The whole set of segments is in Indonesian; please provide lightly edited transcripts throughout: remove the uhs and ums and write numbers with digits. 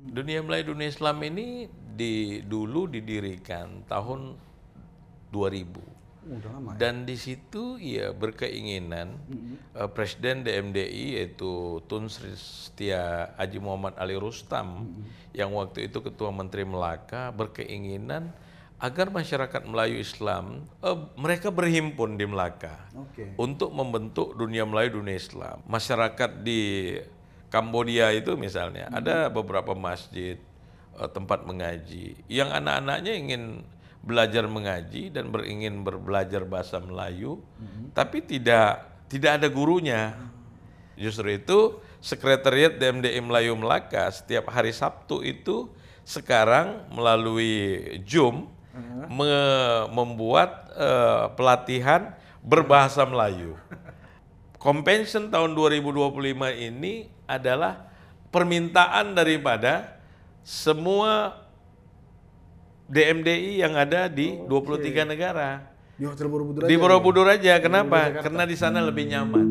Dunia Melayu Dunia Islam ini dulu didirikan tahun 2000. Udah lama ya? Dan di situ ya berkeinginan Presiden DMDI yaitu Tun Sri Setia Haji Muhammad Ali Rustam yang waktu itu Ketua Menteri Melaka berkeinginan agar masyarakat Melayu Islam mereka berhimpun di Melaka untuk membentuk Dunia Melayu Dunia Islam. Masyarakat di Kambodia itu misalnya ada beberapa masjid, tempat mengaji yang anak-anaknya ingin belajar mengaji dan ingin belajar bahasa Melayu, tapi tidak ada gurunya. Justru itu Sekretariat DMDI Melayu Melaka setiap hari Sabtu itu sekarang melalui Zoom membuat pelatihan berbahasa Melayu. Convention tahun 2025 ini adalah permintaan daripada semua DMDI yang ada di 23 negara. Di Hotel Borobudur aja. Di Borobudur aja. Kenapa? Karena di sana lebih nyaman.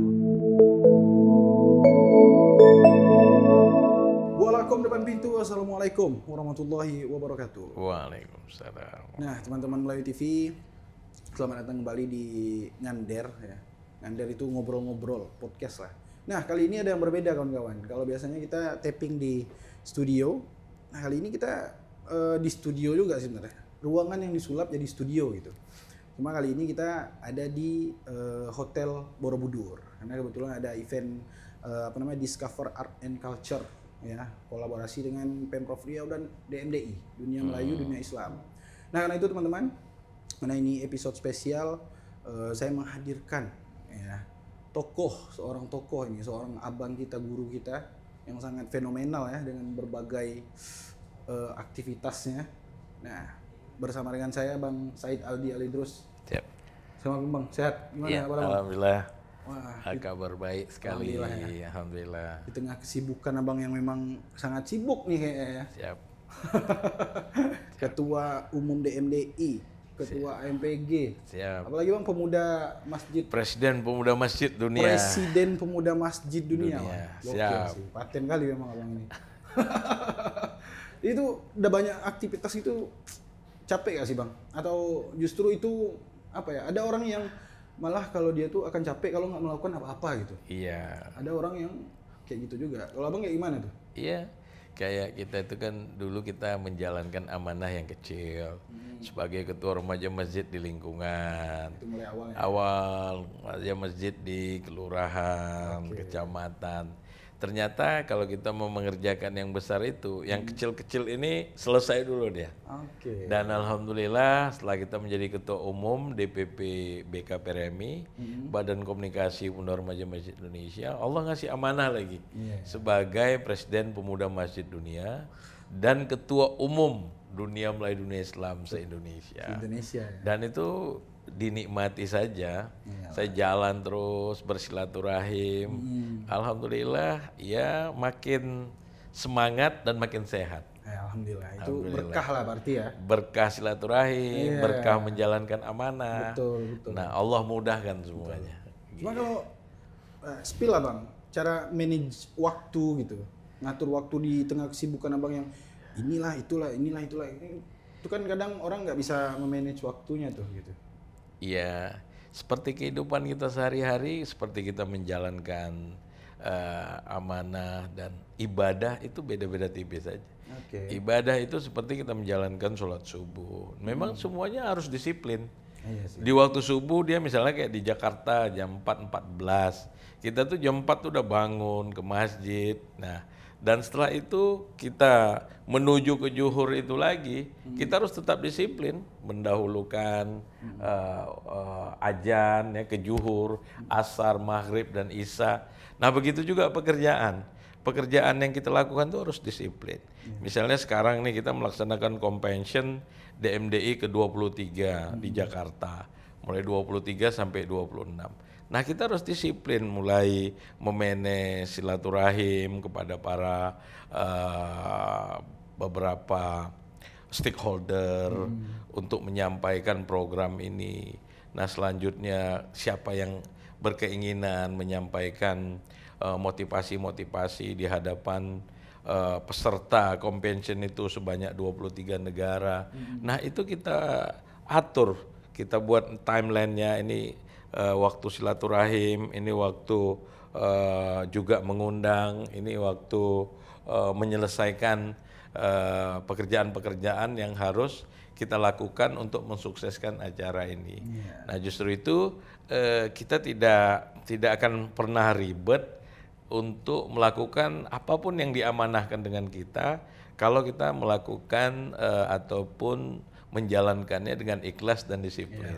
Waalaikum depan pintu. Assalamualaikum warahmatullahi wabarakatuh. Waalaikumsalam. Nah, teman-teman Melayu TV, selamat datang kembali di Ngander ya. Ngander itu ngobrol-ngobrol, podcast lah. Nah, kali ini ada yang berbeda kawan-kawan. Kalau biasanya kita tapping di studio, nah kali ini kita di studio juga sebenarnya. Ruangan yang disulap jadi studio gitu. Cuma kali ini kita ada di Hotel Borobudur. Karena kebetulan ada event Discover Art and Culture ya, kolaborasi dengan Pemprov Riau dan DMDI, Dunia Melayu Dunia Islam. Nah, karena itu teman-teman, karena ini episode spesial, saya menghadirkan ya seorang tokoh ini, seorang abang kita, guru kita yang sangat fenomenal ya dengan berbagai aktivitasnya. Nah, bersama dengan saya Bang Said Aldi Alidrus. Siap. Selamat Bang, sehat? Gimana Ya, kabar Bang? alhamdulillah. Wah, Kabar baik sekali. Alhamdulillah. Di tengah kesibukan Abang yang memang sangat sibuk nih kayaknya ya. Siap. Ketua Umum DMDI, Ketua AMPG. Siap. Apalagi Bang pemuda masjid. Presiden Pemuda Masjid Dunia. Presiden Pemuda Masjid Dunia. Wah, gokil Siap. sih. Paten kali memang Abang ini. Itu udah banyak aktivitas itu, capek gak sih Bang? Atau justru itu apa ya? Ada orang yang malah kalau dia tuh akan capek kalau nggak melakukan apa-apa gitu. Iya. Ada orang yang kayak gitu juga. Kalau Abang kayak gimana tuh? Iya. Kayak kita itu kan dulu kita menjalankan amanah yang kecil sebagai ketua remaja masjid di lingkungan. Itu mulai awal ya? Awal remaja masjid di kelurahan, kecamatan. Ternyata kalau kita mau mengerjakan yang besar itu, yang kecil-kecil ini selesai dulu dia. Oke. Dan alhamdulillah setelah kita menjadi ketua umum DPP BK PRMI, Badan Komunikasi Pemuda Remaja Masjid Indonesia, Allah ngasih amanah lagi sebagai Presiden Pemuda Masjid Dunia dan Ketua Umum Dunia Melayu Dunia Islam se-Indonesia. Indonesia ya. Dan itu dinikmati saja. Saya jalan terus bersilaturahim. Alhamdulillah ya makin semangat dan makin sehat. Alhamdulillah. Itu berkah lah berarti ya. Berkah silaturahim, berkah menjalankan amanah. Betul. Nah, Allah mudahkan semuanya. Cuma kalau spill lah Bang, cara manage waktu gitu. Ngatur waktu di tengah kesibukan Abang yang inilah itulah. Itu kan kadang orang nggak bisa memanage waktunya tuh gitu. Iya, seperti kehidupan kita sehari-hari, seperti kita menjalankan amanah dan ibadah itu beda-beda tipis saja. Ibadah itu seperti kita menjalankan sholat subuh. Memang semuanya harus disiplin. Iya sih. Di waktu subuh dia misalnya kayak di Jakarta jam 4.14. Kita tuh jam 4 tuh udah bangun ke masjid. Nah, dan setelah itu kita menuju ke zuhur itu lagi, kita harus tetap disiplin, mendahulukan azan ya ke zuhur, asar, maghrib dan isya. Nah begitu juga pekerjaan. Pekerjaan yang kita lakukan itu harus disiplin. Misalnya sekarang nih kita melaksanakan convention DMDI ke-23 di Jakarta, mulai 23 sampai 26. Nah kita harus disiplin mulai memanage silaturahim kepada para beberapa stakeholder untuk menyampaikan program ini. Nah selanjutnya siapa yang berkeinginan menyampaikan motivasi-motivasi di hadapan peserta convention itu sebanyak 23 negara. Nah itu kita atur, kita buat timelinenya, ini waktu silaturahim, ini waktu juga mengundang, ini waktu menyelesaikan pekerjaan-pekerjaan yang harus kita lakukan untuk mensukseskan acara ini. Nah justru itu kita tidak akan pernah ribet untuk melakukan apapun yang diamanahkan dengan kita kalau kita melakukan ataupun menjalankannya dengan ikhlas dan disiplin.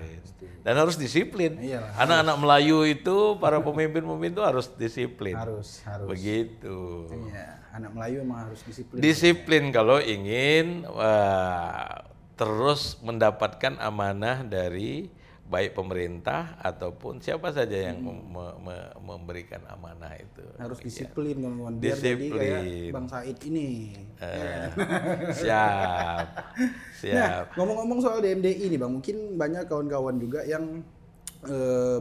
Dan harus disiplin. Anak-anak Melayu itu, para pemimpin-pemimpin itu harus disiplin. Harus. Begitu. Iya, anak Melayu emang harus disiplin. Disiplin kalau ingin terus mendapatkan amanah dari baik pemerintah ataupun siapa saja yang memberikan amanah itu. Harus disiplin kawan-kawan. Biar jadi kayak Bang Said ini. Siap. Nah, ngomong-ngomong soal DMDI nih Bang, mungkin banyak kawan-kawan juga yang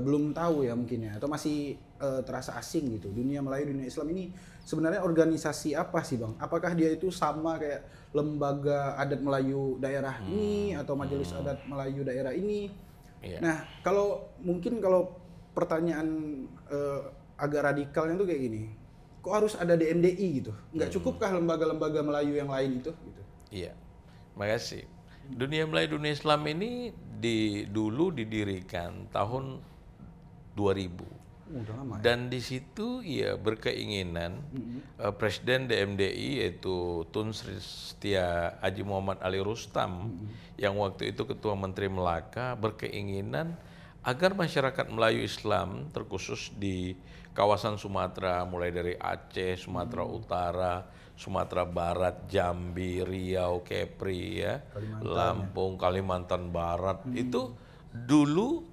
belum tahu ya mungkin ya, atau masih terasa asing gitu. Dunia Melayu, dunia Islam ini sebenarnya organisasi apa sih Bang? Apakah dia itu sama kayak lembaga adat Melayu daerah ini atau majelis adat Melayu daerah ini? Nah, kalau pertanyaan agak radikalnya tuh kayak gini, kok harus ada DMDI gitu? Nggak cukupkah lembaga-lembaga Melayu yang lain itu? Gitu? Iya, makasih. Dunia Melayu, dunia Islam ini dulu didirikan tahun 2000. Udah lama, dan di situ ya berkeinginan Presiden DMDI yaitu Tun Sri Setia Haji Muhammad Ali Rustam yang waktu itu Ketua Menteri Melaka berkeinginan agar masyarakat Melayu Islam terkhusus di kawasan Sumatera mulai dari Aceh, Sumatera Utara, Sumatera Barat, Jambi, Riau, Kepri ya, Lampung, Kalimantan Barat itu dulu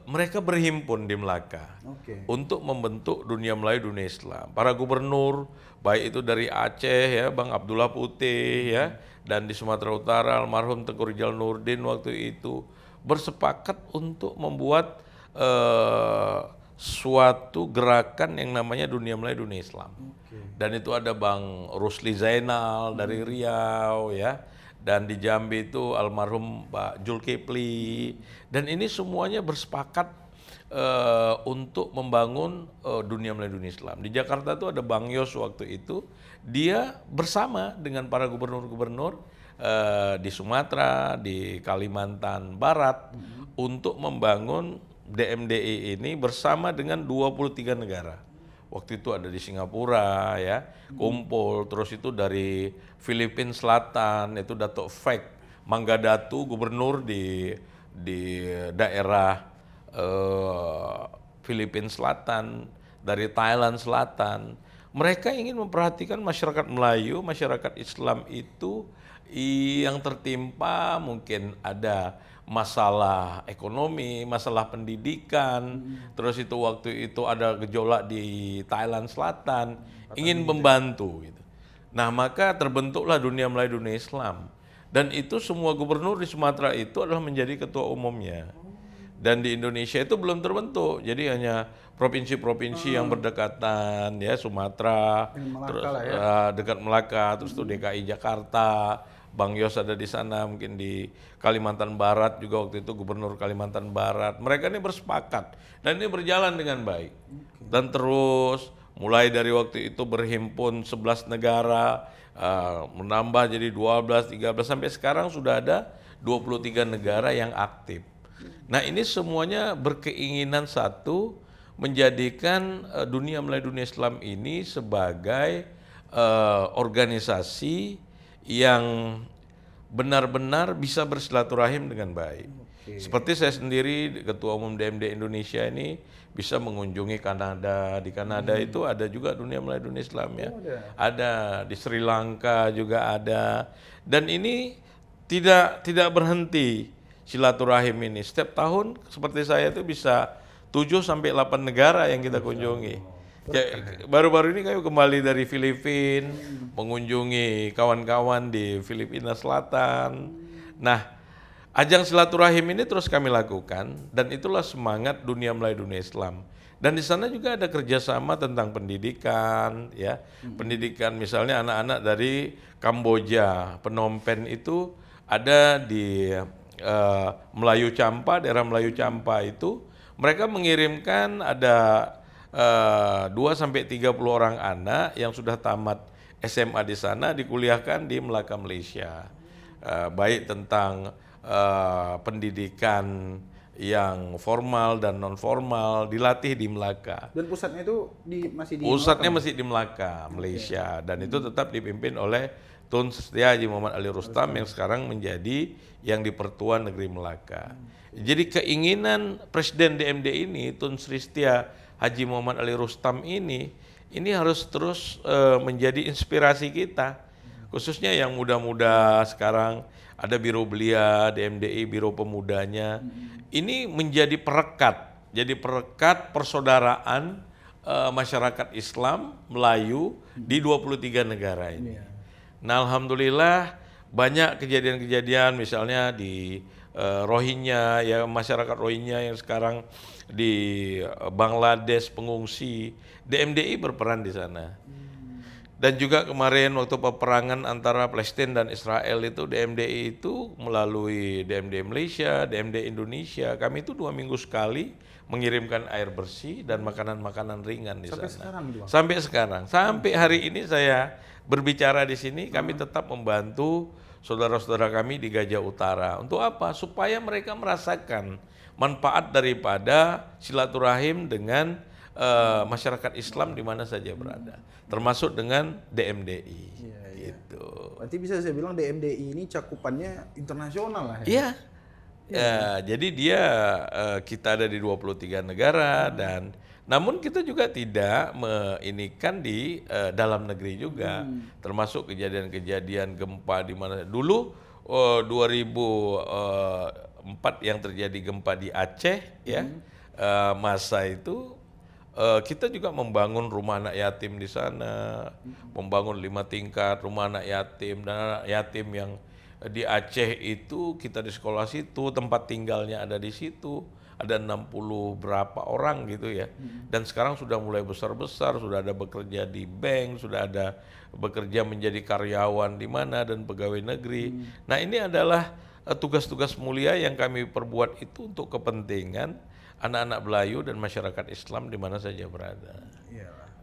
mereka berhimpun di Melaka untuk membentuk dunia Melayu, dunia Islam. Para gubernur, baik itu dari Aceh ya, Bang Abdullah Putih ya, dan di Sumatera Utara almarhum Tengku Rijal Nurdin waktu itu bersepakat untuk membuat suatu gerakan yang namanya dunia Melayu, dunia Islam. Dan itu ada Bang Rusli Zainal dari Riau ya. Dan di Jambi itu almarhum Pak Zulkifli, dan ini semuanya bersepakat untuk membangun dunia Melayu, dunia Islam. Di Jakarta itu ada Bang Yos waktu itu, dia bersama dengan para gubernur-gubernur di Sumatera, di Kalimantan Barat untuk membangun DMDI ini bersama dengan 23 negara. Waktu itu ada di Singapura ya, kumpul, terus itu dari Filipina Selatan, itu Datuk Fek Manggadatu, gubernur di daerah Filipina Selatan, dari Thailand Selatan. Mereka ingin memperhatikan masyarakat Melayu, masyarakat Islam itu yang tertimpa mungkin ada masalah ekonomi, masalah pendidikan, terus itu waktu itu ada gejolak di Thailand Selatan, ingin membantu gitu. Nah maka terbentuklah dunia Melayu, dunia Islam, dan itu semua gubernur di Sumatera itu adalah menjadi ketua umumnya. Dan di Indonesia itu belum terbentuk, jadi hanya provinsi-provinsi yang berdekatan ya, Sumatera, terus dekat Melaka, terus itu DKI Jakarta. Bang Yos ada di sana, mungkin di Kalimantan Barat juga waktu itu gubernur Kalimantan Barat. Mereka ini bersepakat dan ini berjalan dengan baik. Dan terus mulai dari waktu itu berhimpun 11 negara, menambah jadi 12, 13 sampai sekarang sudah ada 23 negara yang aktif. Nah, ini semuanya berkeinginan satu, menjadikan dunia Melayu, dunia Islam ini sebagai organisasi yang benar-benar bisa bersilaturahim dengan baik. Seperti saya sendiri, Ketua Umum DMD Indonesia ini bisa mengunjungi Kanada. Di Kanada itu ada juga dunia Melayu, dunia Islam ya. Ada di Sri Lanka juga ada. Dan ini tidak berhenti silaturahim ini. Setiap tahun seperti saya itu bisa 7 sampai 8 negara yang kita kunjungi. Baru-baru ini kami kembali dari Filipina, mengunjungi kawan-kawan di Filipina Selatan. Nah, ajang silaturahim ini terus kami lakukan, dan itulah semangat dunia Melayu, dunia Islam. Dan di sana juga ada kerjasama tentang pendidikan, ya. Pendidikan misalnya anak-anak dari Kamboja, Phnom Penh itu ada di Melayu Champa, daerah Melayu Champa itu mereka mengirimkan ada 2-30 orang anak yang sudah tamat SMA di sana dikuliahkan di Melaka, Malaysia. Baik tentang pendidikan yang formal dan non formal dilatih di Melaka. Dan pusatnya itu masih di Pusatnya Melaka, masih di Melaka, Malaysia, dan itu tetap dipimpin oleh Tun Sri Haji Muhammad Ali Rustam yang sekarang menjadi yang di Pertuan Negeri Melaka. Jadi keinginan Presiden DMD ini, Tun Sri Haji Muhammad Ali Rustam ini harus terus menjadi inspirasi kita, khususnya yang muda-muda sekarang. Ada Biro Belia, DMDI, Biro Pemudanya. Ini menjadi perekat, jadi perekat persaudaraan masyarakat Islam Melayu di 23 negara ini. Nah, alhamdulillah banyak kejadian-kejadian misalnya di Rohingya, ya masyarakat Rohingya yang sekarang di Bangladesh pengungsi, DMDI berperan di sana. Dan juga kemarin waktu peperangan antara Palestina dan Israel itu DMDI itu melalui DMDI Malaysia, DMDI Indonesia, kami itu 2 minggu sekali mengirimkan air bersih dan makanan-makanan ringan di sana. Sampai sekarang, sampai hari ini saya berbicara di sini, kami tetap membantu saudara-saudara kami di Gajah Utara. Untuk apa? Supaya mereka merasakan manfaat daripada silaturahim dengan masyarakat Islam di mana saja berada, termasuk dengan DMDI. Gitu. Berarti bisa saya bilang DMDI ini cakupannya internasional lah. Iya. Ya, jadi dia kita ada di 23 negara dan namun kita juga tidak meinikan di dalam negeri juga, termasuk kejadian-kejadian gempa di mana dulu 2004 yang terjadi gempa di Aceh, ya masa itu kita juga membangun rumah anak yatim di sana, membangun 5 tingkat rumah anak yatim, dan anak yatim yang di Aceh itu kita di sekolah situ, tempat tinggalnya ada di situ, ada 60 berapa orang gitu ya. Dan sekarang sudah mulai besar-besar, sudah ada bekerja di bank, sudah ada bekerja menjadi karyawan di mana dan pegawai negeri. Nah, ini adalah tugas-tugas mulia yang kami perbuat itu untuk kepentingan anak-anak Melayu dan masyarakat Islam di mana saja berada.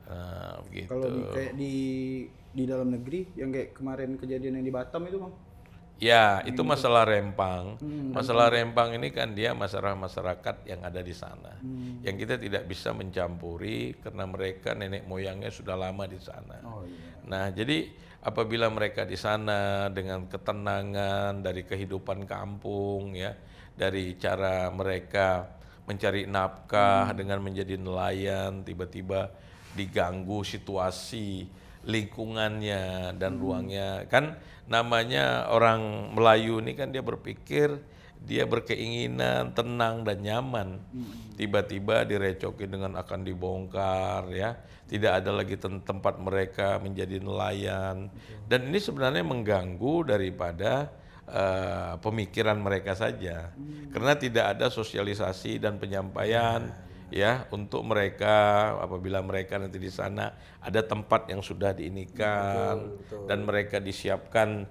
Nah, gitu. Kalau kayak di dalam negeri yang kayak kemarin kejadian yang di Batam itu, Bang? Ya, itu masalah Rempang. Masalah Rempang ini kan dia masalah masyarakat yang ada di sana. Yang kita tidak bisa mencampuri karena mereka nenek moyangnya sudah lama di sana. Nah, jadi apabila mereka di sana dengan ketenangan dari kehidupan kampung, ya, dari cara mereka mencari nafkah dengan menjadi nelayan, tiba-tiba diganggu situasi lingkungannya dan ruangnya. Kan namanya orang Melayu ini kan dia berpikir, dia berkeinginan tenang dan nyaman. Tiba-tiba direcokin dengan akan dibongkar, ya. Tidak ada lagi tempat mereka menjadi nelayan. Dan ini sebenarnya mengganggu daripada pemikiran mereka saja, karena tidak ada sosialisasi dan penyampaian, ya, untuk mereka apabila mereka nanti di sana ada tempat yang sudah diinikan dan mereka disiapkan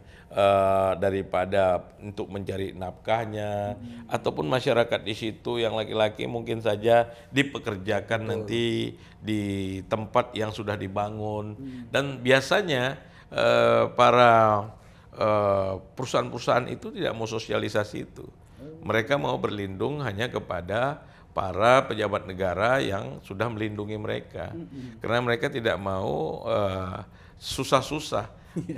daripada untuk mencari nafkahnya, ataupun masyarakat di situ yang laki-laki mungkin saja dipekerjakan nanti di tempat yang sudah dibangun. Dan biasanya para perusahaan-perusahaan itu tidak mau sosialisasi itu. Mereka mau berlindung hanya kepada para pejabat negara yang sudah melindungi mereka. Karena mereka tidak mau susah-susah.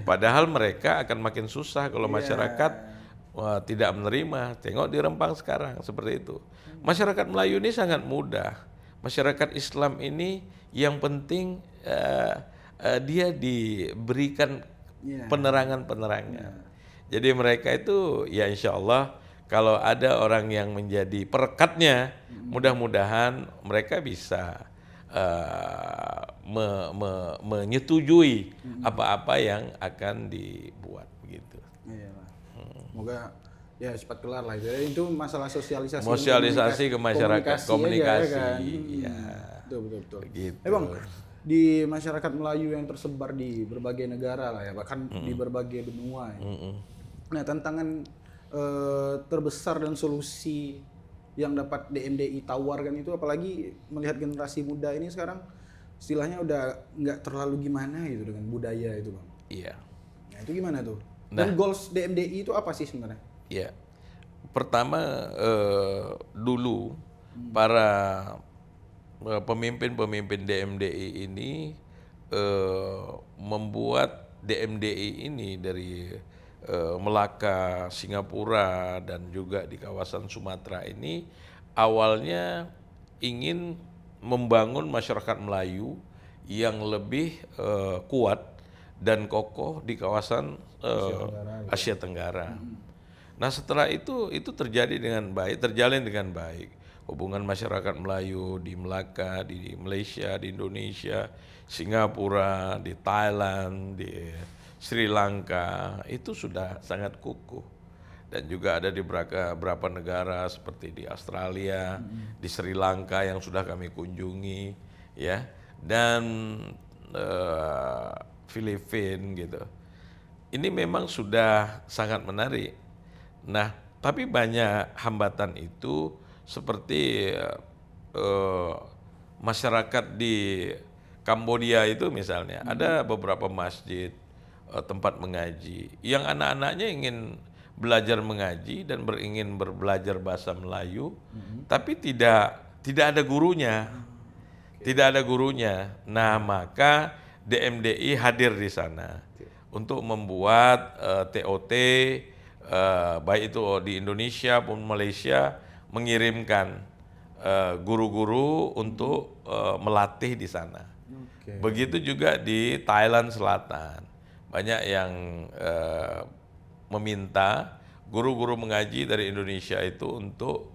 Padahal mereka akan makin susah kalau masyarakat tidak menerima. Tengok di Rempang sekarang seperti itu. Masyarakat Melayu ini sangat mudah. Masyarakat Islam ini yang penting dia diberikan penerangan-penerangan. Jadi mereka itu ya insya Allah kalau ada orang yang menjadi perekatnya, mudah-mudahan mereka bisa menyetujui apa-apa yang akan dibuat begitu. Semoga Ya cepat kelar lah itu. Itu masalah sosialisasi, Sosialisasi ke masyarakat, komunikasi. aja, kan? Iya. Betul. Gitu. Bang, di masyarakat Melayu yang tersebar di berbagai negara lah ya, bahkan di berbagai benua ya. Nah, tantangan terbesar dan solusi yang dapat DMDI tawarkan itu, apalagi melihat generasi muda ini sekarang istilahnya udah nggak terlalu gimana gitu dengan budaya itu, Bang. Iya. Nah, itu gimana tuh? Dan goals DMDI itu apa sih sebenarnya? Ya, pertama dulu para pemimpin-pemimpin DMDI ini membuat DMDI ini dari Melaka, Singapura, dan juga di kawasan Sumatera ini awalnya ingin membangun masyarakat Melayu yang lebih kuat dan kokoh di kawasan Asia Tenggara. Nah, setelah itu terjadi dengan baik, terjalin dengan baik. Hubungan masyarakat Melayu di Melaka, di Malaysia, di Indonesia, Singapura, di Thailand, di Sri Lanka itu sudah sangat kukuh. Dan juga ada di beberapa negara seperti di Australia, di Sri Lanka yang sudah kami kunjungi, ya, dan Filipina gitu. Ini memang sudah sangat menarik. Nah, tapi banyak hambatan itu seperti masyarakat di Kambodia itu misalnya, ada beberapa masjid, tempat mengaji, yang anak-anaknya ingin belajar mengaji dan ingin belajar bahasa Melayu, tapi tidak ada gurunya, tidak ada gurunya. Nah, maka DMDI hadir di sana untuk membuat TOT. Baik itu di Indonesia maupun Malaysia, mengirimkan guru-guru untuk melatih di sana. Begitu juga di Thailand Selatan, banyak yang meminta guru-guru mengaji dari Indonesia itu untuk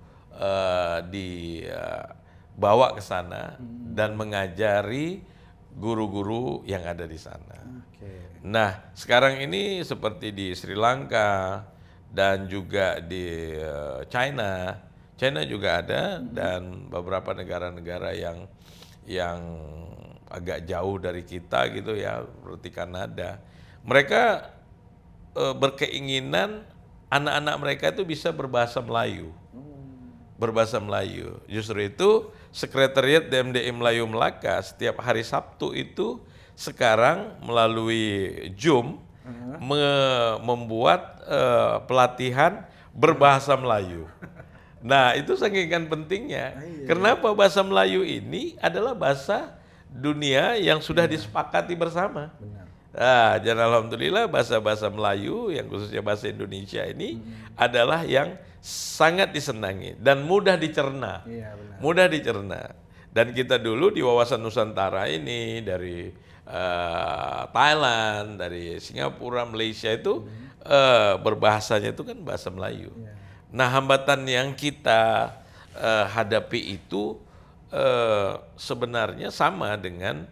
dibawa ke sana dan mengajari guru-guru yang ada di sana. Nah, sekarang ini seperti di Sri Lanka dan juga di China juga ada, dan beberapa negara-negara yang agak jauh dari kita gitu ya, seperti Kanada. Mereka berkeinginan anak-anak mereka itu bisa berbahasa Melayu. Berbahasa Melayu. Justru itu Sekretariat DMDI Melayu Melaka setiap hari Sabtu itu sekarang melalui Zoom membuat pelatihan berbahasa Melayu. Nah, itu saking pentingnya. Kenapa bahasa Melayu ini adalah bahasa dunia yang sudah disepakati bersama. Nah, dan alhamdulillah bahasa-bahasa Melayu yang khususnya bahasa Indonesia ini adalah yang sangat disenangi dan mudah dicerna. Mudah dicerna. Dan kita dulu di wawasan Nusantara ini dari Thailand, dari Singapura, Malaysia itu berbahasanya itu kan bahasa Melayu. Nah, hambatan yang kita hadapi itu sebenarnya sama dengan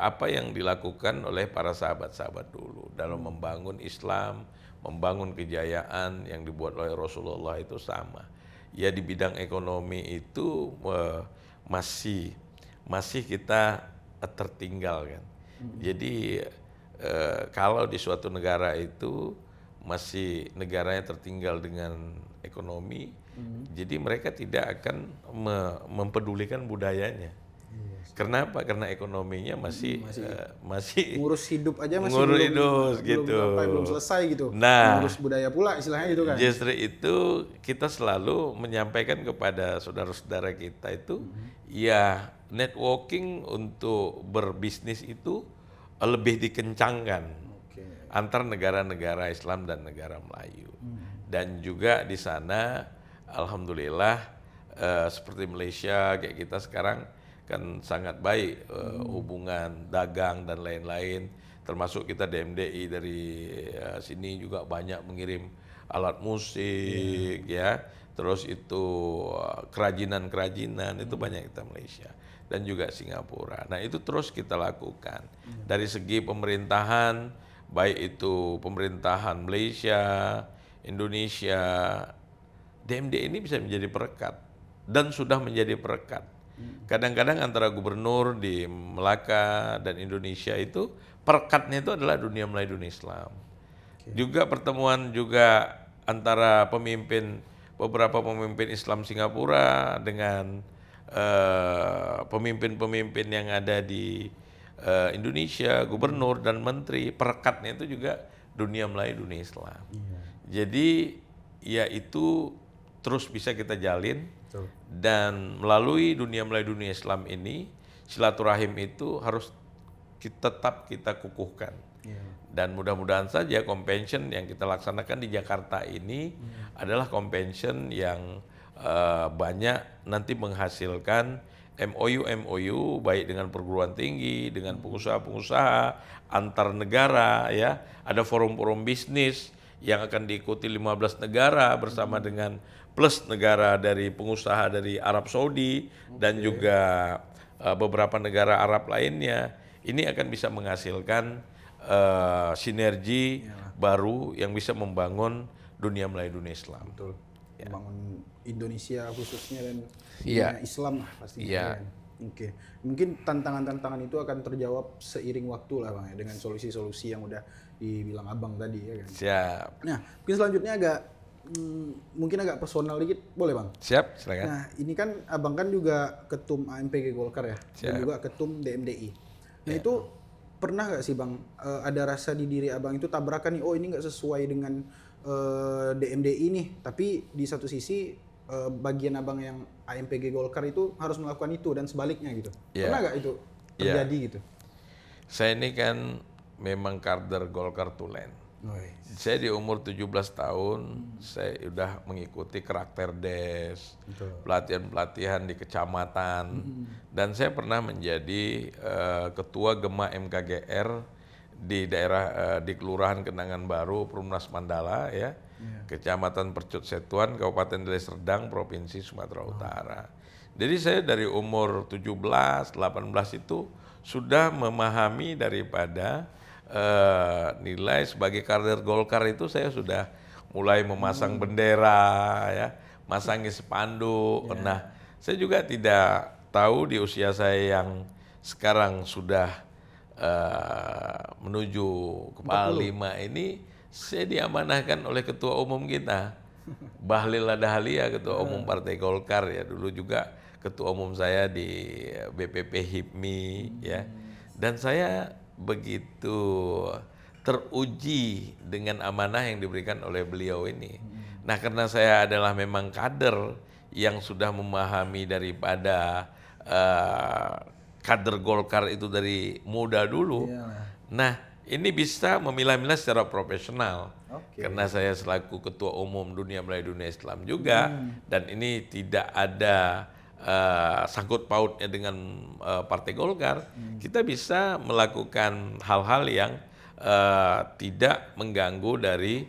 apa yang dilakukan oleh para sahabat-sahabat dulu dalam membangun Islam, membangun kejayaan yang dibuat oleh Rasulullah itu sama. Ya, di bidang ekonomi itu masih kita tertinggal kan. Jadi kalau di suatu negara itu masih negaranya tertinggal dengan ekonomi, jadi mereka tidak akan mempedulikan budayanya. Kenapa? Karena ekonominya masih ngurus hidup aja masih belum selesai gitu. Nah, ngurus budaya pula istilahnya gitu kan. Justru itu kita selalu menyampaikan kepada saudara-saudara kita itu, ya networking untuk berbisnis itu lebih dikencangkan antar negara-negara Islam dan negara Melayu. Dan juga di sana, alhamdulillah seperti Malaysia kayak kita sekarang kan sangat baik hubungan dagang dan lain-lain, termasuk kita DMDI dari sini juga banyak mengirim alat musik ya, terus itu kerajinan itu banyak kita Malaysia dan juga Singapura. Nah, itu terus kita lakukan dari segi pemerintahan, baik itu pemerintahan Malaysia, Indonesia, DMD ini bisa menjadi perekat dan sudah menjadi perekat. Kadang-kadang antara gubernur di Melaka dan Indonesia itu perekatnya itu adalah dunia Melayu, dunia Islam. Juga pertemuan juga antara beberapa pemimpin Islam Singapura dengan pemimpin-pemimpin yang ada di Indonesia, gubernur dan menteri, perekatnya itu juga dunia Melayu, dunia Islam. Jadi ya itu terus bisa kita jalin. Dan melalui dunia Melayu, dunia Islam ini, silaturahim itu harus tetap kita kukuhkan. Dan mudah-mudahan saja convention yang kita laksanakan di Jakarta ini adalah convention yang banyak nanti menghasilkan MOU baik dengan perguruan tinggi, dengan pengusaha-pengusaha, antar negara, ya. Ada forum-forum bisnis yang akan diikuti 15 negara bersama dengan plus negara dari pengusaha dari Arab Saudi dan juga beberapa negara Arab lainnya. Ini akan bisa menghasilkan sinergi baru yang bisa membangun dunia Melayu, dunia Islam. Betul. Membangun Indonesia khususnya dan dunia Islam lah pastinya. Oke. Mungkin tantangan-tantangan itu akan terjawab seiring waktu lah Bang ya, dengan solusi-solusi yang udah dibilang Abang tadi ya kan. Siap. Nah, mungkin selanjutnya mungkin agak personal dikit, boleh Bang? Siap, silakan. Nah, ini kan Abang kan juga ketum AMPG Golkar ya, dan Siap. juga ketum DMDI. Nah itu pernah nggak sih Bang, ada rasa di diri Abang itu tabrakan nih, oh ini nggak sesuai dengan DMDI nih, tapi di satu sisi bagian Abang yang AMPG Golkar itu harus melakukan itu dan sebaliknya gitu. Pernah nggak itu terjadi gitu? Saya ini kan memang kader Golkar Tulen. Saya di umur 17 tahun, saya udah mengikuti Kerakterdes, pelatihan-pelatihan di kecamatan, dan saya pernah menjadi ketua Gema MKGR di daerah di Kelurahan Kenangan Baru, Perumnas Mandala, ya, Kecamatan Percut Setuan, Kabupaten Deli Serdang, Provinsi Sumatera Utara. Jadi saya dari umur 17, 18 itu sudah memahami daripada nilai sebagai kader Golkar itu. Saya sudah mulai memasang bendera, ya, masangi spanduk. Nah, saya juga tidak tahu di usia saya yang sekarang sudah menuju kepala 5 ini, saya diamanahkan oleh ketua umum kita, Bahlil Ladahalia, ketua umum Partai Golkar ya, dulu juga ketua umum saya di BPP HIPMI, ya. Dan saya begitu teruji dengan amanah yang diberikan oleh beliau ini. Nah, karena saya adalah memang kader yang sudah memahami daripada kader Golkar itu dari muda dulu. Nah, ini bisa memilah-milah secara profesional. Karena saya selaku ketua umum dunia Melayu, dunia Islam juga, dan ini tidak ada sangkut pautnya dengan Partai Golkar, kita bisa melakukan hal-hal yang tidak mengganggu dari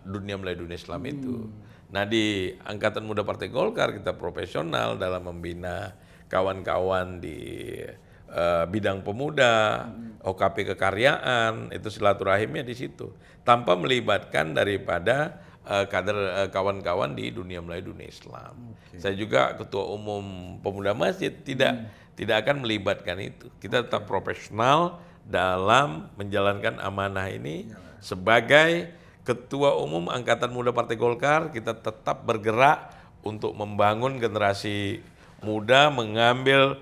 dunia Melayu, dunia Islam itu. Nah, di Angkatan Muda Partai Golkar kita profesional dalam membina kawan-kawan di bidang pemuda, OKP kekaryaan, itu silaturahimnya di situ, tanpa melibatkan daripada kader kawan-kawan di dunia Melayu, dunia Islam. Saya juga ketua umum pemuda masjid, tidak akan melibatkan itu. Kita tetap profesional dalam menjalankan amanah ini. Sebagai ketua umum Angkatan Muda Partai Golkar, kita tetap bergerak untuk membangun generasi muda, mengambil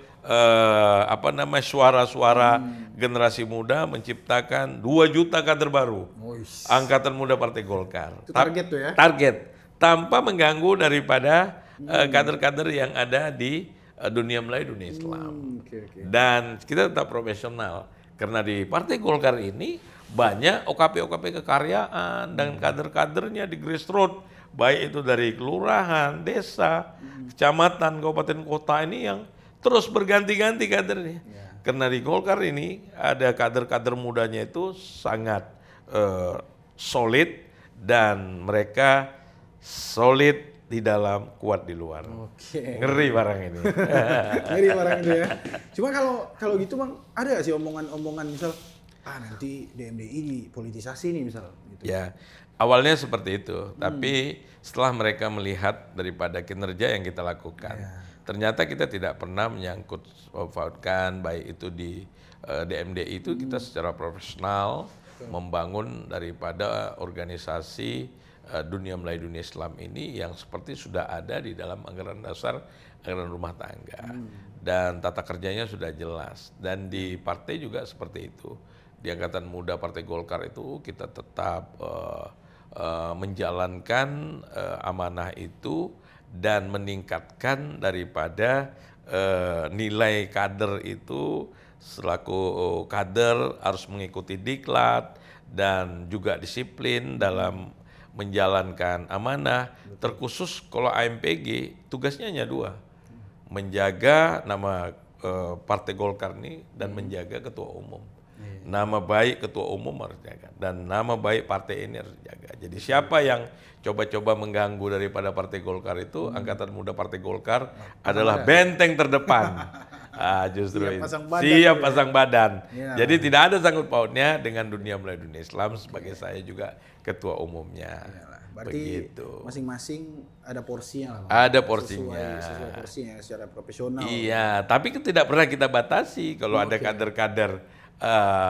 suara-suara generasi muda, menciptakan 2 juta kader baru. Angkatan Muda Partai Golkar. Itu target tuh ya? Target. Tanpa mengganggu daripada kader-kader yang ada di dunia Melayu, dunia Islam. Dan kita tetap profesional. Karena di Partai Golkar ini banyak OKP-OKP kekaryaan dan kader-kadernya di grassroots, baik itu dari kelurahan, desa, kecamatan, kabupaten, kota, ini yang terus berganti-ganti kadernya. Karena di Golkar ini ada kader-kader mudanya itu sangat solid, dan mereka solid di dalam, kuat di luar. Ngeri barang ini. Ngeri barang itu ya. Cuma kalau gitu Bang, ada gak sih omongan-omongan misal nanti DMDI dipolitisasi nih misal gitu. Ya, awalnya seperti itu, tapi setelah mereka melihat daripada kinerja yang kita lakukan, ternyata kita tidak pernah menyangkut pautkan baik itu di DMDI itu kita secara profesional membangun daripada organisasi dunia Melayu dunia Islam ini yang seperti sudah ada di dalam anggaran dasar anggaran rumah tangga dan tata kerjanya sudah jelas, dan di partai juga seperti itu. Di Angkatan Muda Partai Golkar itu kita tetap menjalankan amanah itu dan meningkatkan daripada nilai kader itu. Selaku kader harus mengikuti diklat dan juga disiplin dalam menjalankan amanah. Terkhusus kalau AMPG tugasnya hanya 2, menjaga nama Partai Golkar ini dan menjaga ketua umum. Nama baik ketua umum harus dijaga dan nama baik partai ini harus dijaga. Jadi siapa yang coba-coba mengganggu daripada Partai Golkar itu, Angkatan Muda Partai Golkar adalah benteng terdepan. Justru siap pasang badan. Jadi tidak ada sangkut pautnya dengan dunia Melayu dunia Islam sebagai saya juga ketua umumnya. Berarti masing-masing ada porsinya lah. Ada porsinya. Sesuai porsinya secara profesional. Iya, tapi tidak pernah kita batasi kalau ada kader-kader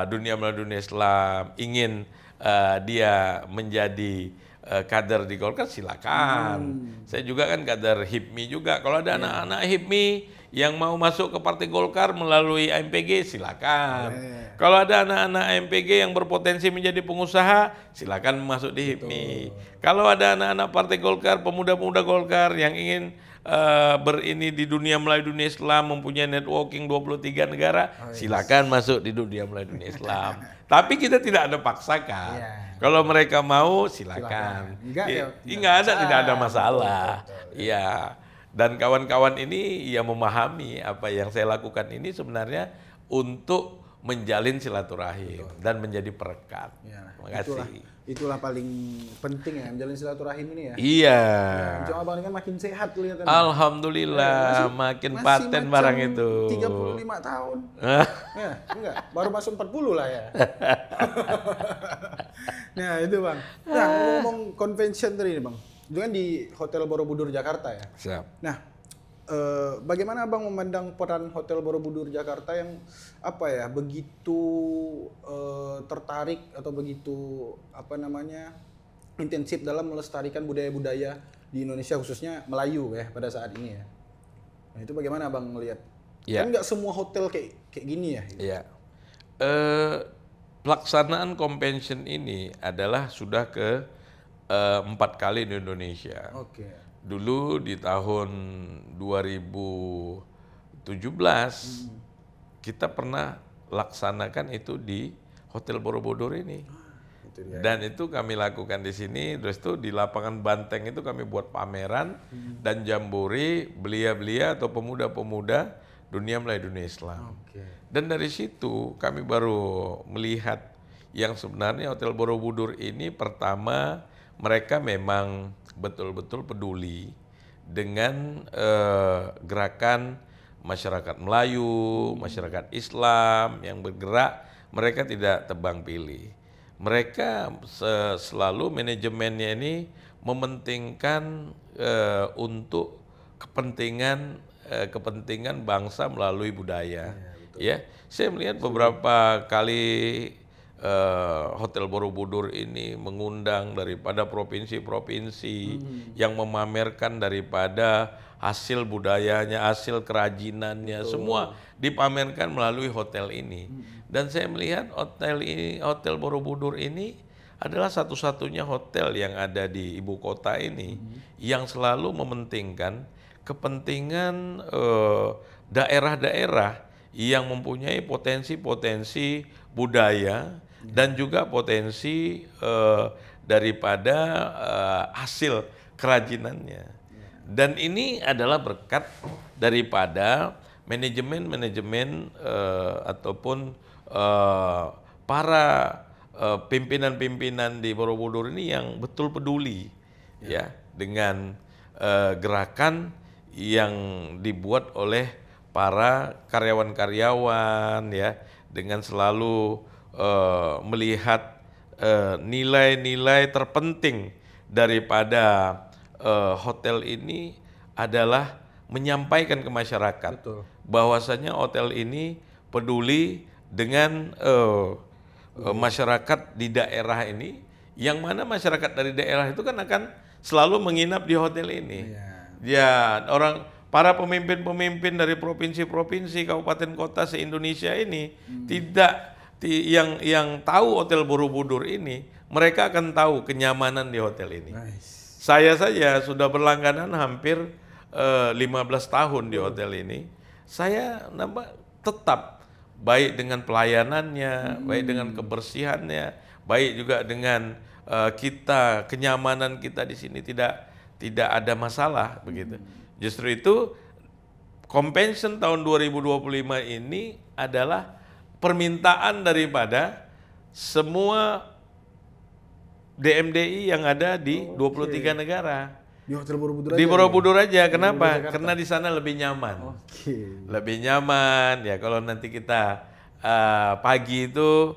dunia Melayu dunia Islam ingin dia menjadi kader di Golkar, silakan. Saya juga kan kader HIPMI juga. Kalau ada anak-anak HIPMI yang mau masuk ke Partai Golkar melalui AMPG, silakan. Kalau ada anak-anak AMPG yang berpotensi menjadi pengusaha, silakan masuk di HIPMI. Kalau ada anak-anak Partai Golkar, pemuda-pemuda Golkar yang ingin berini di dunia Melayu dunia Islam, mempunyai networking 23 negara, silakan masuk di dunia Melayu dunia Islam. Tapi kita tidak ada paksakan. Kalau mereka mau, silakan. Tidak ada masalah. Iya. Dan kawan-kawan ini yang memahami apa yang saya lakukan ini sebenarnya untuk menjalin silaturahim dan menjadi perekat. Terima kasih. Itulah paling penting ya, menjalin silaturahim ini ya. Iya. Cuma abang ini kan makin sehat kelihatan. Alhamdulillah, makin paten barang itu. 35 tahun. Ya, enggak, baru masuk 40 lah ya. Nah, itu Bang. Nah, ngomong convention tadi nih Bang. Itu kan di Hotel Borobudur Jakarta ya. Siap. Nah, bagaimana Abang memandang peran Hotel Borobudur Jakarta yang begitu tertarik atau begitu intensif dalam melestarikan budaya-budaya di Indonesia khususnya Melayu ya pada saat ini ya. Nah, itu bagaimana Abang melihat? Kan nggak semua hotel kayak gini ya. Gitu. Iya. Pelaksanaan convention ini adalah sudah ke 4 kali di Indonesia. Dulu di tahun 2017 kita pernah laksanakan itu di Hotel Borobudur ini. Dan itu kami lakukan di sini, terus itu di lapangan Banteng itu kami buat pameran dan jambore belia-belia atau pemuda-pemuda dunia Melayu dunia Islam. Dan dari situ kami baru melihat yang sebenarnya Hotel Borobudur ini pertama mereka memang betul-betul peduli dengan gerakan masyarakat Melayu, masyarakat Islam yang bergerak, mereka tidak tebang pilih. Mereka selalu manajemennya ini mementingkan untuk kepentingan bangsa melalui budaya. Ya, saya melihat beberapa kali Hotel Borobudur ini mengundang daripada provinsi-provinsi yang memamerkan daripada hasil budayanya, hasil kerajinannya, semua dipamerkan melalui hotel ini. Dan saya melihat Hotel Borobudur ini adalah satu-satunya hotel yang ada di ibu kota ini yang selalu mementingkan kepentingan daerah-daerah yang mempunyai potensi-potensi budaya dan juga potensi daripada hasil kerajinannya. Dan ini adalah berkat daripada manajemen ataupun para pimpinan-pimpinan di Borobudur ini yang betul peduli ya dengan gerakan yang dibuat oleh para karyawan-karyawan ya, dengan selalu melihat nilai-nilai terpenting daripada hotel ini adalah menyampaikan ke masyarakat bahwasanya hotel ini peduli dengan masyarakat di daerah ini, yang mana masyarakat dari daerah itu kan akan selalu menginap di hotel ini. Ya, para pemimpin-pemimpin dari provinsi-provinsi, kabupaten kota se-Indonesia ini yang tahu Hotel Borobudur ini, mereka akan tahu kenyamanan di hotel ini. Saya saja sudah berlangganan hampir 15 tahun di hotel ini. Saya tetap baik dengan pelayanannya, baik dengan kebersihannya, baik juga dengan kenyamanan kita di sini tidak ada masalah begitu. Justru itu convention tahun 2025 ini adalah permintaan daripada semua DMDI yang ada di 23 negara. Di Hotel Borobudur di aja. Borobudur aja. Kenapa? Karena di sana lebih nyaman. Lebih nyaman ya. Kalau nanti kita pagi itu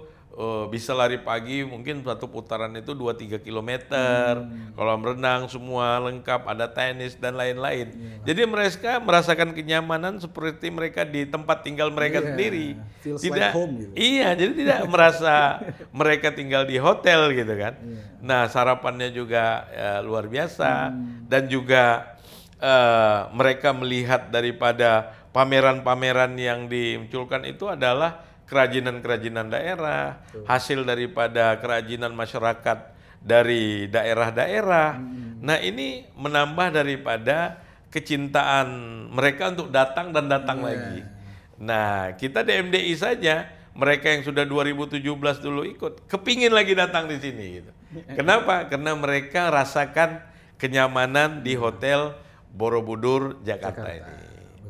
bisa lari pagi, mungkin satu putaran itu 2-3 kilometer. Kolam renang semua lengkap, ada tenis dan lain-lain. Jadi mereka merasakan kenyamanan seperti mereka di tempat tinggal mereka sendiri. Tidak like home, gitu. Iya, jadi tidak merasa mereka tinggal di hotel gitu kan. Nah, sarapannya juga luar biasa, dan juga mereka melihat daripada pameran-pameran yang dimunculkan itu adalah kerajinan-kerajinan daerah, hasil daripada kerajinan masyarakat dari daerah-daerah. Nah, ini menambah daripada kecintaan mereka untuk datang dan datang lagi. Nah, kita DMDI saja, mereka yang sudah 2017 dulu ikut, kepingin lagi datang di sini gitu. Kenapa? Karena mereka rasakan kenyamanan di Hotel Borobudur Jakarta ini.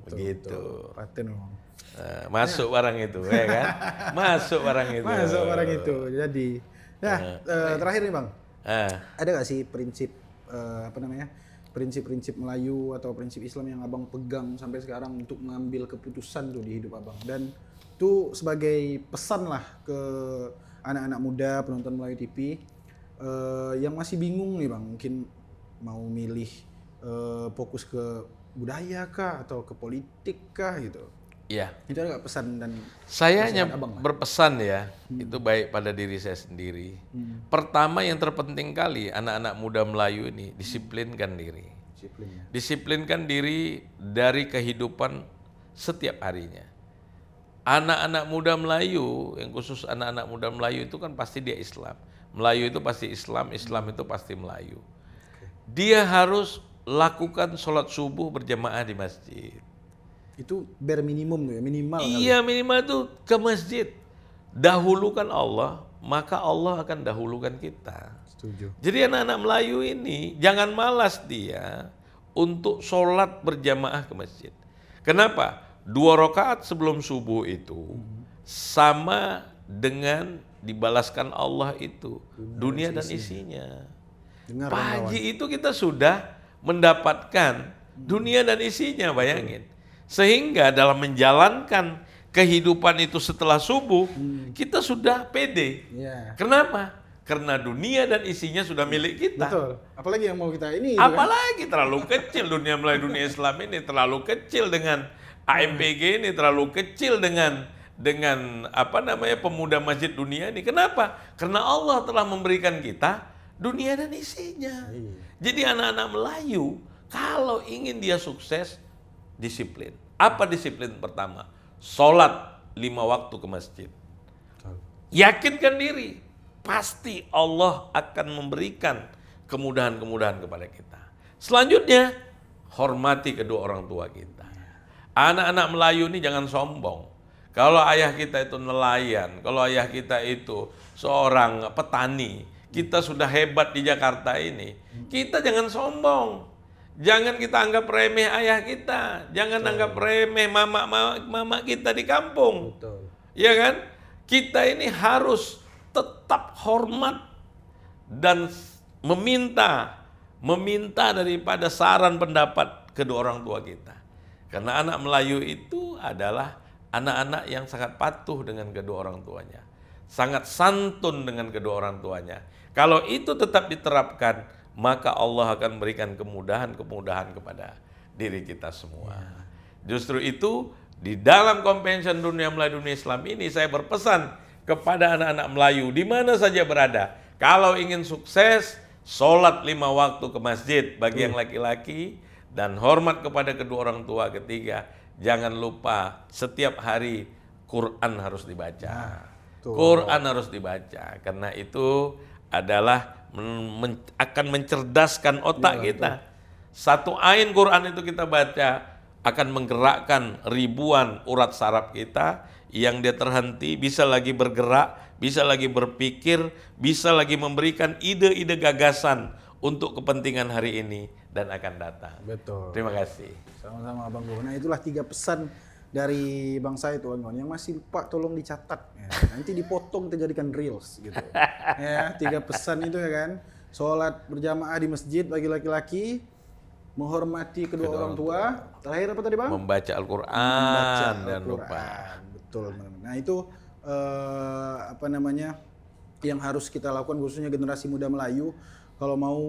Begitu. Masuk barang itu, ya kan? Masuk barang itu. Masuk barang itu. Jadi, terakhir nih Bang, ada nggak sih prinsip prinsip-prinsip Melayu atau prinsip Islam yang Abang pegang sampai sekarang untuk mengambil keputusan tuh di hidup Abang, dan itu sebagai pesan lah ke anak-anak muda penonton Melayu TV yang masih bingung nih Bang, mungkin mau milih fokus ke budaya kah atau ke politik kah gitu. Iya. Itu ada nggak pesan dan saya hanya berpesan ya, itu baik pada diri saya sendiri. Pertama yang terpenting kali anak-anak muda Melayu ini disiplinkan diri. Disiplinkan diri dari kehidupan setiap harinya. Anak-anak muda Melayu, yang khusus anak-anak muda Melayu itu kan pasti dia Islam. Melayu itu pasti Islam, Islam itu pasti Melayu. Dia harus lakukan sholat subuh berjamaah di masjid. Itu bare minimum tuh ya, minimal. Iya, minimal itu ke masjid. Dahulukan Allah, maka Allah akan dahulukan kita. Setuju. Jadi anak-anak Melayu ini jangan malas dia untuk sholat berjamaah ke masjid. Kenapa? 2 rakaat sebelum subuh itu sama dengan dibalaskan Allah itu dunia dan isinya. Pagi itu kita sudah mendapatkan dunia dan isinya, bayangin. Sehingga dalam menjalankan kehidupan itu setelah subuh, kita sudah pede. Kenapa? Karena dunia dan isinya sudah milik kita. Betul. Apalagi yang mau kita ini. Apalagi terlalu kecil dunia Melayu, dunia Islam ini terlalu kecil dengan AMPG ini, terlalu kecil dengan pemuda masjid dunia ini. Kenapa? Karena Allah telah memberikan kita dunia dan isinya. Jadi anak-anak Melayu kalau ingin dia sukses, disiplin. Apa disiplin pertama? Sholat 5 waktu ke masjid. Yakinkan diri, pasti Allah akan memberikan kemudahan-kemudahan kepada kita. Selanjutnya, hormati kedua orang tua kita. Anak-anak Melayu ini jangan sombong. Kalau ayah kita itu nelayan, kalau ayah kita itu seorang petani, kita sudah hebat di Jakarta ini, kita jangan sombong. Jangan kita anggap remeh ayah kita, jangan anggap remeh mama kita di kampung. Iya kan? Kita ini harus tetap hormat dan meminta daripada saran pendapat kedua orang tua kita. Karena anak Melayu itu adalah anak-anak yang sangat patuh dengan kedua orang tuanya. sangat santun dengan kedua orang tuanya. Kalau itu tetap diterapkan, maka Allah akan memberikan kemudahan-kemudahan kepada diri kita semua. Justru itu di dalam Convention Dunia Melayu Dunia Islam ini saya berpesan kepada anak-anak Melayu di mana saja berada. Kalau ingin sukses, sholat 5 waktu ke masjid bagi yang laki-laki dan hormat kepada kedua orang tua. Ketiga, jangan lupa setiap hari Quran harus dibaca. Quran harus dibaca karena itu adalah akan mencerdaskan otak kita. Satu ain Quran itu kita baca akan menggerakkan ribuan urat saraf kita yang dia terhenti, bisa lagi bergerak, bisa lagi berpikir, bisa lagi memberikan ide-ide gagasan untuk kepentingan hari ini dan akan datang. Betul. Terima kasih. Sama-sama Bang Go. Nah itulah 3 pesan dari Bang Said kawan-kawan. Yang masih lupa tolong dicatat. Ya. Nanti dipotong kita jadikan reels gitu. Ya, 3 pesan itu ya kan. Sholat berjamaah di masjid bagi laki-laki, menghormati kedua orang tua. Terakhir apa tadi Bang? Membaca Al-Quran dan lupa. Betul. Nah itu apa namanya yang harus kita lakukan khususnya generasi muda Melayu kalau mau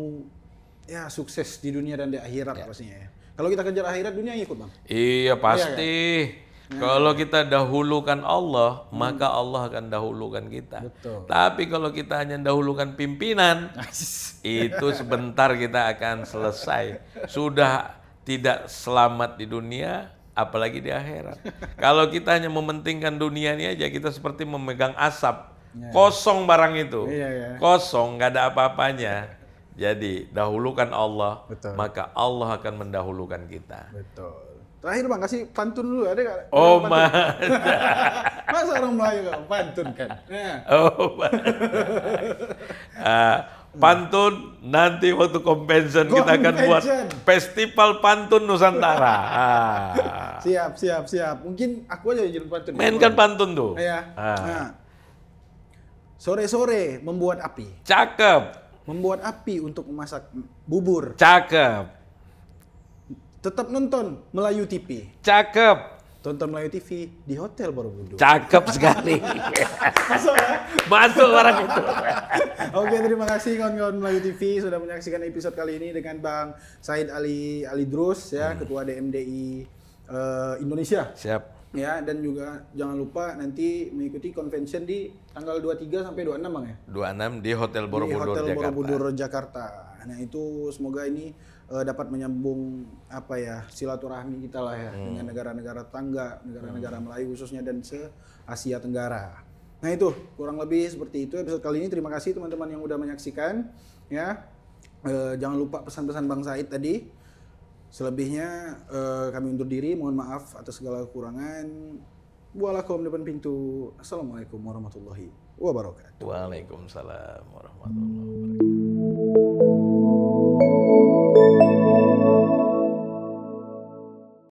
ya sukses di dunia dan di akhirat pastinya ya. Kalau kita kejar akhirat, dunia ikut Bang. Iya pasti. Kalau kita dahulukan Allah, maka Allah akan dahulukan kita. Betul. Tapi kalau kita hanya dahulukan pimpinan, itu sebentar kita akan selesai. Sudah tidak selamat di dunia, apalagi di akhirat. Kalau kita hanya mementingkan dunia ini aja, kita seperti memegang asap. Kosong barang itu. Kosong, nggak ada apa-apanya. Jadi dahulukan Allah, maka Allah akan mendahulukan kita. Betul. Terakhir Bang, kasih pantun dulu, ada nggak? Oh Masa orang Melayu nggak pantun kan? Pantun nanti waktu convention kita akan buat festival pantun Nusantara. Siap. Mungkin aku aja jadi pantun. Mainkan pantun tuh. Ya. Sore-sore membuat api. Cakep. Membuat api untuk memasak bubur. Cakep. Tetap nonton Melayu TV. Cakep. Tonton Melayu TV di Hotel Borobudur. Cakep sekali. Masuk ya? Masuk orang itu. Oke, terima kasih kawan-kawan Melayu TV sudah menyaksikan episode kali ini dengan Bang Said Ali Drus ya, Ketua DMDI Indonesia. Siap. Ya, dan juga jangan lupa nanti mengikuti convention di tanggal 23 sampai 26 Bang ya. 26 di Hotel Borobudur, di Hotel Jakarta. Borobudur Jakarta. Nah, itu semoga ini dapat menyambung apa ya silaturahmi kita lah ya dengan negara-negara tangga, negara-negara Melayu khususnya dan se-Asia Tenggara. Nah, itu kurang lebih seperti itu episode kali ini. Terima kasih teman-teman yang udah menyaksikan ya. Jangan lupa pesan-pesan Bang Said tadi. Selebihnya kami undur diri, mohon maaf atas segala kekurangan. Waalaikumsalam depan pintu. Assalamualaikum warahmatullahi wabarakatuh. Waalaikumsalam warahmatullahi wabarakatuh.